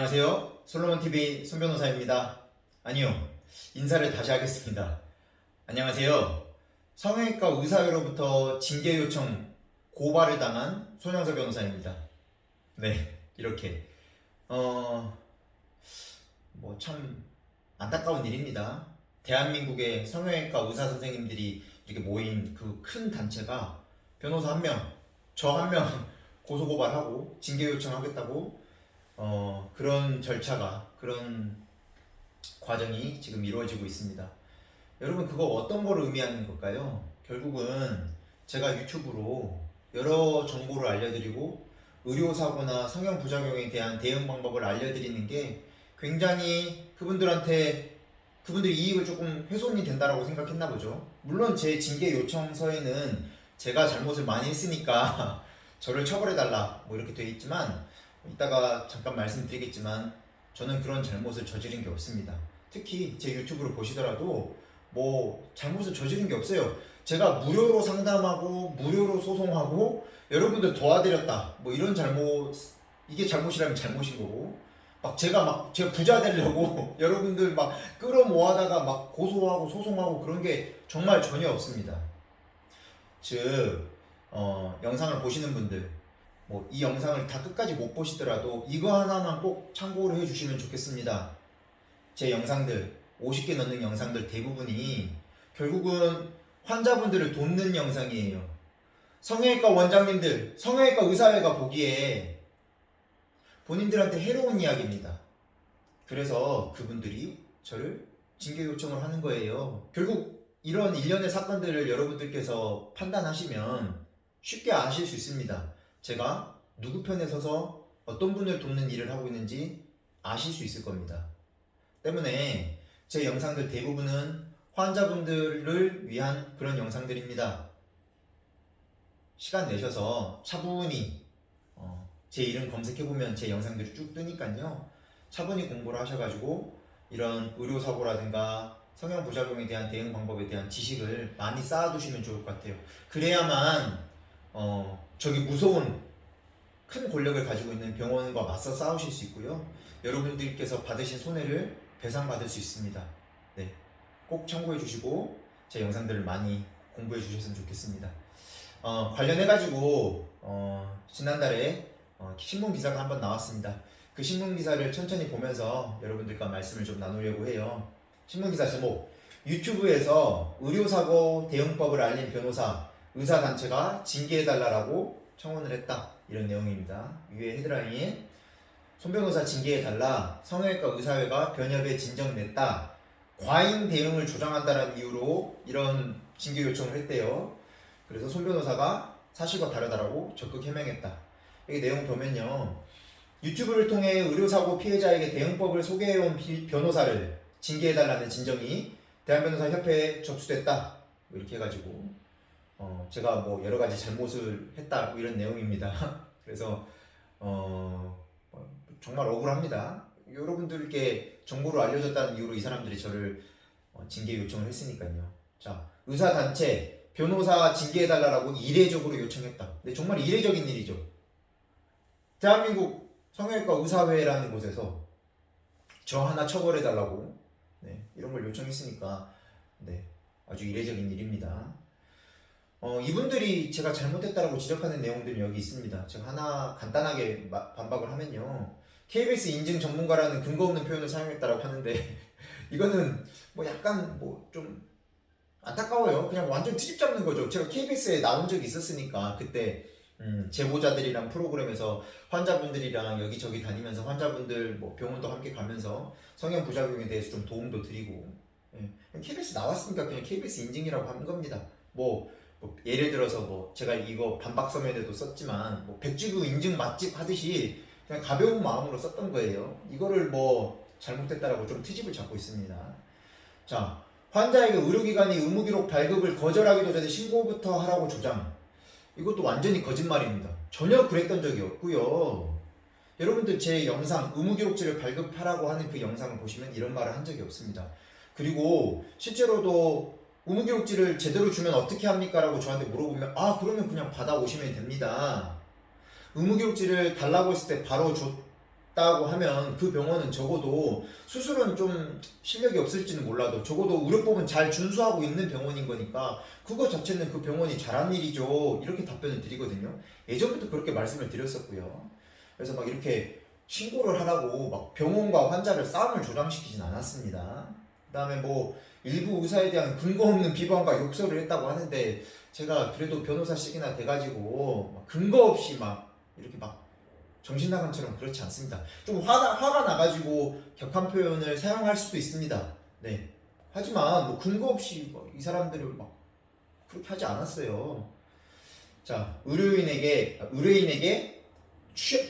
안녕하세요. 솔로몬TV 손변호사입니다. 아니요, 인사를 다시 하겠습니다. 안녕하세요. 성형외과 의사회로부터 징계 요청 고발을 당한 손영서 변호사입니다. 네, 이렇게 참 안타까운 일입니다. 대한민국의 성형외과 의사 선생님들이 이렇게 모인 그 큰 단체가 변호사 한 명, 저 한 명 고소고발하고 징계 요청하겠다고 그런 절차가, 그런 과정이 지금 이루어지고 있습니다. 여러분, 그거 어떤 걸 의미하는 걸까요? 결국은 제가 유튜브로 여러 정보를 알려드리고 의료사고나 성형부작용에 대한 대응 방법을 알려드리는 게 굉장히 그분들이 이익을 조금 훼손이 된다라고 생각했나 보죠. 물론 제 징계 요청서에는 제가 잘못을 많이 했으니까 저를 처벌해달라 이렇게 돼 있지만, 이따가 잠깐 말씀드리겠지만 저는 그런 잘못을 저지른 게 없습니다. 특히 제 유튜브를 보시더라도 잘못을 저지른 게 없어요. 제가 무료로 상담하고 무료로 소송하고 여러분들 도와드렸다 이런 잘못, 이게 잘못이라면 잘못인 거고, 제가 부자 되려고 여러분들 끌어모아다가 고소하고 소송하고 그런 게 정말 전혀 없습니다. 즉 영상을 보시는 분들, 이 영상을 다 끝까지 못 보시더라도 이거 하나만 꼭 참고를 해주시면 좋겠습니다. 제 영상들 50개 넘는 영상들 대부분이 결국은 환자분들을 돕는 영상이에요. 성형외과 원장님들, 성형외과 의사회가 보기에 본인들한테 해로운 이야기입니다. 그래서 그분들이 저를 징계 요청을 하는 거예요. 결국 이런 일련의 사건들을 여러분들께서 판단하시면 쉽게 아실 수 있습니다. 제가 누구 편에 서서 어떤 분을 돕는 일을 하고 있는지 아실 수 있을 겁니다. 때문에 제 영상들 대부분은 환자분들을 위한 그런 영상들입니다. 시간 내셔서 차분히 제 이름 검색해보면 제 영상들이 쭉 뜨니까요. 차분히 공부를 하셔가지고 이런 의료사고라든가 성형부작용에 대한 대응 방법에 대한 지식을 많이 쌓아두시면 좋을 것 같아요. 그래야만 저기 무서운 큰 권력을 가지고 있는 병원과 맞서 싸우실 수 있고요. 여러분들께서 받으신 손해를 배상받을 수 있습니다. 네, 꼭 참고해 주시고 제 영상들을 많이 공부해 주셨으면 좋겠습니다. 관련해가지고 지난달에 신문 기사가 한번 나왔습니다. 그 신문 기사를 천천히 보면서 여러분들과 말씀을 좀 나누려고 해요. 신문 기사 제목: 유튜브에서 의료사고 대응법을 알린 변호사, 의사단체가 징계해달라고 청원을 했다, 이런 내용입니다. 위에 헤드라인: 손변호사 징계해달라, 성형외과 의사회가 변협에 진정냈다, 과잉 대응을 조장한다는 이유로 이런 징계 요청을 했대요. 그래서 손변호사가 사실과 다르다라고 적극 해명했다. 여기 내용 보면요, 유튜브를 통해 의료사고 피해자에게 대응법을 소개해온 변호사를 징계해달라는 진정이 대한변호사협회에 접수됐다, 이렇게 해가지고 제가 여러가지 잘못을 했다 이런 내용입니다. 그래서 정말 억울합니다. 여러분들께 정보를 알려줬다는 이유로 이 사람들이 저를 징계 요청을 했으니까요. 자, 의사단체, 변호사 징계해달라고 이례적으로 요청했다. 근데 정말 이례적인 일이죠. 대한민국 성형외과 의사회라는 곳에서 저 하나 처벌해달라고 이런 걸 요청했으니까 아주 이례적인 일입니다. 이분들이 제가 잘못했다라고 지적하는 내용들이 여기 있습니다. 제가 하나 간단하게 반박을 하면요, KBS 인증 전문가라는 근거 없는 표현을 사용했다라고 하는데 이거는 약간 좀 안타까워요. 그냥 완전 트집 잡는 거죠. 제가 KBS에 나온 적이 있었으니까 그때 제보자들이랑 프로그램에서 환자분들이랑 여기저기 다니면서 환자분들 병원도 함께 가면서 성형 부작용에 대해서 좀 도움도 드리고, KBS 나왔으니까 그냥 KBS 인증이라고 한 겁니다. 예를 들어서 제가 이거 반박 서면에도 썼지만 백지구 인증 맛집 하듯이 그냥 가벼운 마음으로 썼던 거예요. 이거를 잘못했다라고 좀 트집을 잡고 있습니다. 자, 환자에게 의료기관이 의무기록 발급을 거절하기도 전에 신고부터 하라고 조장. 이것도 완전히 거짓말입니다. 전혀 그랬던 적이 없고요. 여러분들 제 영상 의무기록지를 발급하라고 하는 그 영상을 보시면 이런 말을 한 적이 없습니다. 그리고 실제로도 의무기록지를 제대로 주면 어떻게 합니까? 라고 저한테 물어보면 그러면 그냥 받아오시면 됩니다. 의무기록지를 달라고 했을 때 바로 받다고 하면 그 병원은 적어도 수술은 좀 실력이 없을지는 몰라도 적어도 의료법은 잘 준수하고 있는 병원인 거니까 그거 자체는 그 병원이 잘한 일이죠. 이렇게 답변을 드리거든요. 예전부터 그렇게 말씀을 드렸었고요. 그래서 막 이렇게 신고를 하라고 막 병원과 환자를 싸움을 조장시키진 않았습니다. 그 다음에 뭐 일부 의사에 대한 근거 없는 비방과 욕설을 했다고 하는데 제가 그래도 변호사씩이나 돼가지고 막 근거 없이 막 이렇게 막 정신 나간처럼 그렇지 않습니다. 좀 화가 나가지고 격한 표현을 사용할 수도 있습니다. 네. 하지만 뭐 근거 없이 이 사람들을 막 그렇게 하지 않았어요. 자, 의뢰인에게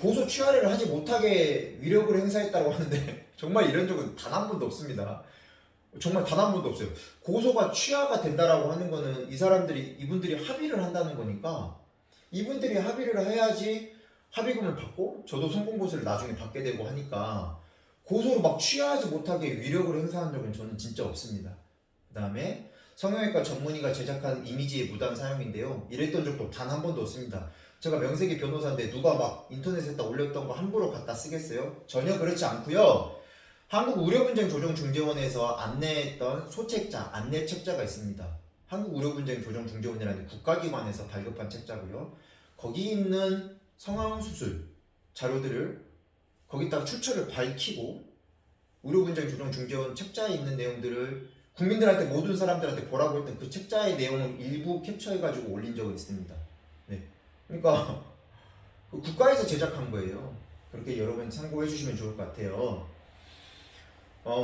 고소 취하를 하지 못하게 위력을 행사했다고 하는데 정말 이런 적은 단 한 번도 없습니다. 정말 단 한 번도 없어요. 고소가 취하가 된다라고 하는 거는 이분들이 합의를 한다는 거니까 이분들이 합의를 해야지 합의금을 받고 저도 성공고소를 나중에 받게 되고 하니까 고소를 막 취하지 못하게 위력을 행사한 적은 저는 진짜 없습니다. 그 다음에 성형외과 전문의가 제작한 이미지의 무단 사용인데요. 이랬던 적도 단 한 번도 없습니다. 제가 명색이 변호사인데 누가 막 인터넷에다 올렸던 거 함부로 갖다 쓰겠어요? 전혀 그렇지 않고요. 한국의료분쟁조정중재원에서 안내했던 소책자, 안내책자가 있습니다. 한국의료분쟁조정중재원이라는 국가기관에서 발급한 책자고요. 거기 있는 성형수술 자료들을 거기다가 출처를 밝히고 의료분쟁조정중재원 책자에 있는 내용들을 국민들한테 모든 사람들한테 보라고 했던 그 책자의 내용을 일부 캡처해가지고 올린 적은 있습니다. 네. 그러니까 국가에서 제작한 거예요. 그렇게 여러분 참고해 주시면 좋을 것 같아요.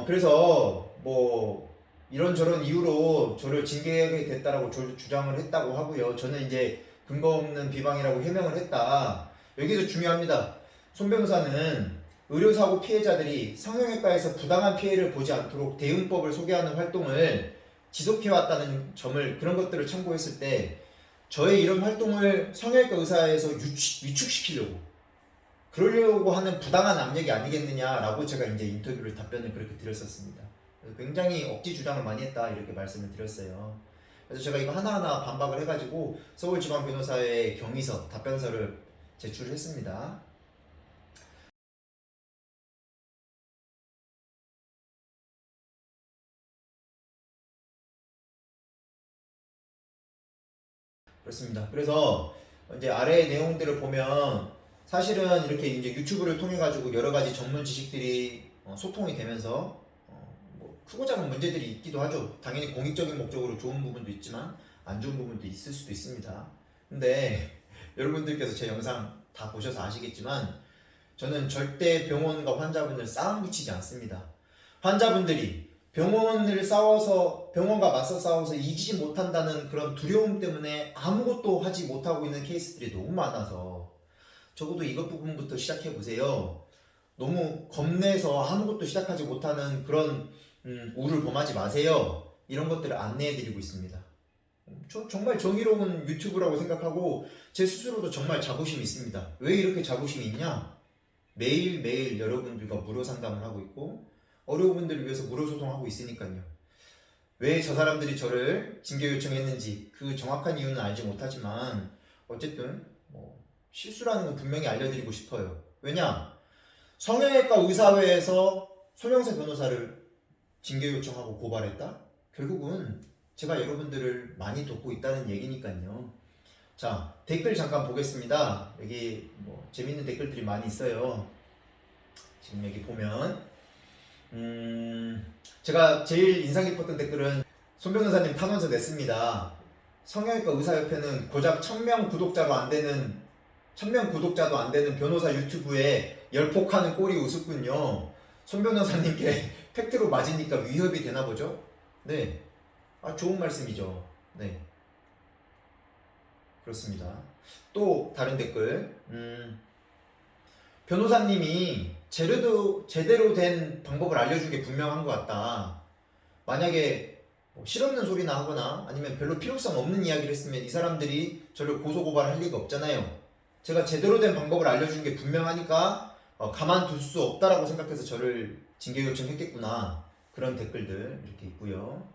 그래서 뭐 이런저런 이유로 저를 징계하게 됐다라고 주장을 했다고 하고요. 저는 이제 근거 없는 비방이라고 해명을 했다. 여기서 중요합니다. 손 변호사는 의료사고 피해자들이 성형외과에서 부당한 피해를 보지 않도록 대응법을 소개하는 활동을 지속해왔다는 점을 그런 것들을 참고했을 때 저의 이런 활동을 성형외과 의사에서 위축시키려고 그러려고 하는 부당한 압력이 아니겠느냐라고 제가 이제 인터뷰를 답변을 그렇게 드렸었습니다. 그래서 굉장히 억지 주장을 많이 했다 이렇게 말씀을 드렸어요. 그래서 제가 이거 하나하나 반박을 해가지고 서울지방변호사의 경위서 답변서를 제출했습니다. 그렇습니다. 그래서 이제 아래 내용들을 보면 사실은 이렇게 이제 유튜브를 통해 가지고 여러 가지 전문 지식들이 소통이 되면서 뭐 크고 작은 문제들이 있기도 하죠. 당연히 공익적인 목적으로 좋은 부분도 있지만 안 좋은 부분도 있을 수도 있습니다. 근데 여러분들께서 제 영상 다 보셔서 아시겠지만 저는 절대 병원과 환자분을 싸움 붙이지 않습니다. 환자분들이 병원과 맞서 싸워서 이기지 못한다는 그런 두려움 때문에 아무것도 하지 못하고 있는 케이스들이 너무 많아서 적어도 이것 부분부터 시작해 보세요. 너무 겁내서 아무것도 시작하지 못하는 그런 우를 범하지 마세요. 이런 것들을 안내해 드리고 있습니다. 저 정말 정의로운 유튜브라고 생각하고 제 스스로도 정말 자부심이 있습니다. 왜 이렇게 자부심이 있냐? 매일매일 여러분들과 무료 상담을 하고 있고 어려운 분들을 위해서 무료 소통하고 있으니까요. 왜 저 사람들이 저를 징계 요청했는지 그 정확한 이유는 알지 못하지만 어쨌든 뭐 실수라는 건 분명히 알려드리고 싶어요. 왜냐? 성형외과 의사회에서 손영세 변호사를 징계 요청하고 고발했다? 결국은 제가 여러분들을 많이 돕고 있다는 얘기니까요. 자, 댓글 잠깐 보겠습니다. 여기 뭐 재밌는 댓글들이 많이 있어요. 지금 여기 보면 제가 제일 인상 깊었던 댓글은 손 변호사님 탄원서 냈습니다. 성형외과 의사협회는 고작 1000명 구독자도 안 되는 변호사 유튜브에 열폭하는 꼴이 우습군요. 손 변호사님께 팩트로 맞으니까 위협이 되나 보죠? 네. 좋은 말씀이죠. 네. 그렇습니다. 또 다른 댓글. 변호사님이 제대로 된 방법을 알려준 게 분명한 것 같다. 만약에 뭐 실없는 소리나 하거나 아니면 별로 필요성 없는 이야기를 했으면 이 사람들이 저를 고소고발할 리가 없잖아요. 제가 제대로 된 방법을 알려준 게 분명하니까 가만둘 수 없다라고 생각해서 저를 징계 요청했겠구나. 그런 댓글들 이렇게 있고요.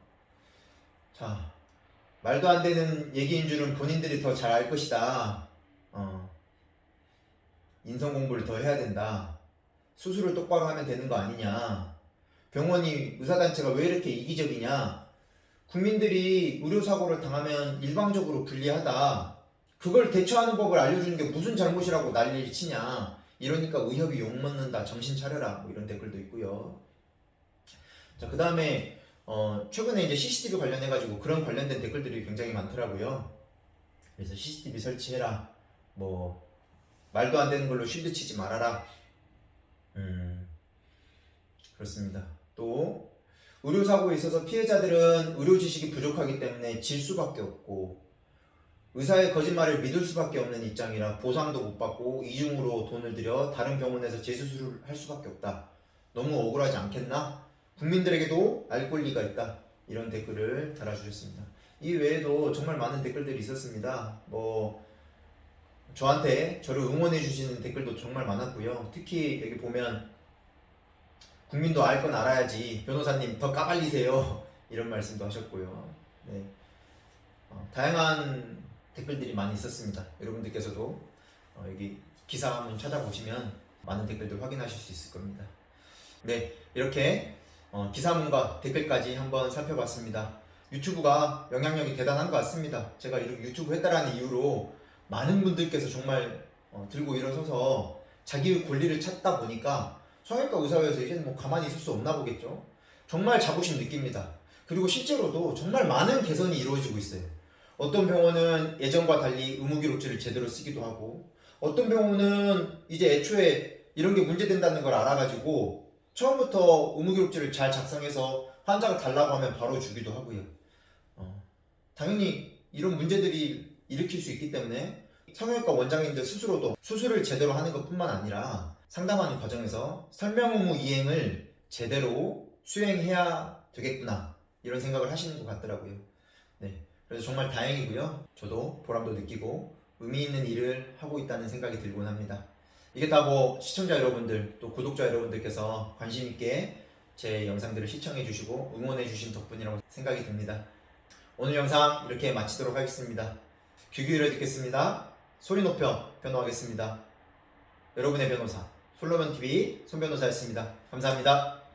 자, 말도 안 되는 얘기인 줄은 본인들이 더 잘 알 것이다. 인성 공부를 더 해야 된다. 수술을 똑바로 하면 되는 거 아니냐. 병원이 의사단체가 왜 이렇게 이기적이냐. 국민들이 의료사고를 당하면 일방적으로 불리하다. 그걸 대처하는 법을 알려주는 게 무슨 잘못이라고 난리를 치냐. 이러니까 의협이 욕먹는다. 정신 차려라. 뭐 이런 댓글도 있고요. 자, 그 다음에 최근에 이제 CCTV 관련해가지고 그런 관련된 댓글들이 굉장히 많더라고요. 그래서 CCTV 설치해라. 뭐 말도 안 되는 걸로 쉴드 치지 말아라. 그렇습니다. 또 의료사고에 있어서 피해자들은 의료 지식이 부족하기 때문에 질 수밖에 없고 의사의 거짓말을 믿을 수밖에 없는 입장이라 보상도 못 받고 이중으로 돈을 들여 다른 병원에서 재수술을 할 수밖에 없다. 너무 억울하지 않겠나? 국민들에게도 알 권리가 있다. 이런 댓글을 달아주셨습니다. 이 외에도 정말 많은 댓글들이 있었습니다. 뭐 저한테 저를 응원해 주시는 댓글도 정말 많았고요. 특히 여기 보면 국민도 알 건 알아야지 변호사님 더 까발리세요. 이런 말씀도 하셨고요. 네. 다양한 댓글들이 많이 있었습니다. 여러분들께서도 여기 기사 한번 찾아보시면 많은 댓글들 확인하실 수 있을 겁니다. 네, 이렇게 기사문과 댓글까지 한번 살펴봤습니다. 유튜브가 영향력이 대단한 것 같습니다. 제가 이렇게 유튜브 했다라는 이유로 많은 분들께서 정말 들고 일어서서 자기의 권리를 찾다 보니까 성형외과 의사회에서 이제는 뭐 가만히 있을 수 없나 보겠죠. 정말 자부심 느낍니다. 그리고 실제로도 정말 많은 개선이 이루어지고 있어요. 어떤 병원은 예전과 달리 의무기록지를 제대로 쓰기도 하고 어떤 병원은 이제 애초에 이런 게 문제된다는 걸 알아가지고 처음부터 의무기록지를 잘 작성해서 환자가 달라고 하면 바로 주기도 하고요. 당연히 이런 문제들이 일으킬 수 있기 때문에 성형외과 원장님들 스스로도 수술을 제대로 하는 것뿐만 아니라 상담하는 과정에서 설명 의무 이행을 제대로 수행해야 되겠구나 이런 생각을 하시는 것 같더라고요. 네, 그래서 정말 다행이고요. 저도 보람도 느끼고 의미 있는 일을 하고 있다는 생각이 들곤 합니다. 이게 다 뭐 시청자 여러분들 또 구독자 여러분들께서 관심 있게 제 영상들을 시청해 주시고 응원해 주신 덕분이라고 생각이 듭니다. 오늘 영상 이렇게 마치도록 하겠습니다. 귀 기울여 듣겠습니다. 소리 높여 변호하겠습니다. 여러분의 변호사 솔로몬TV 손변호사였습니다. 감사합니다.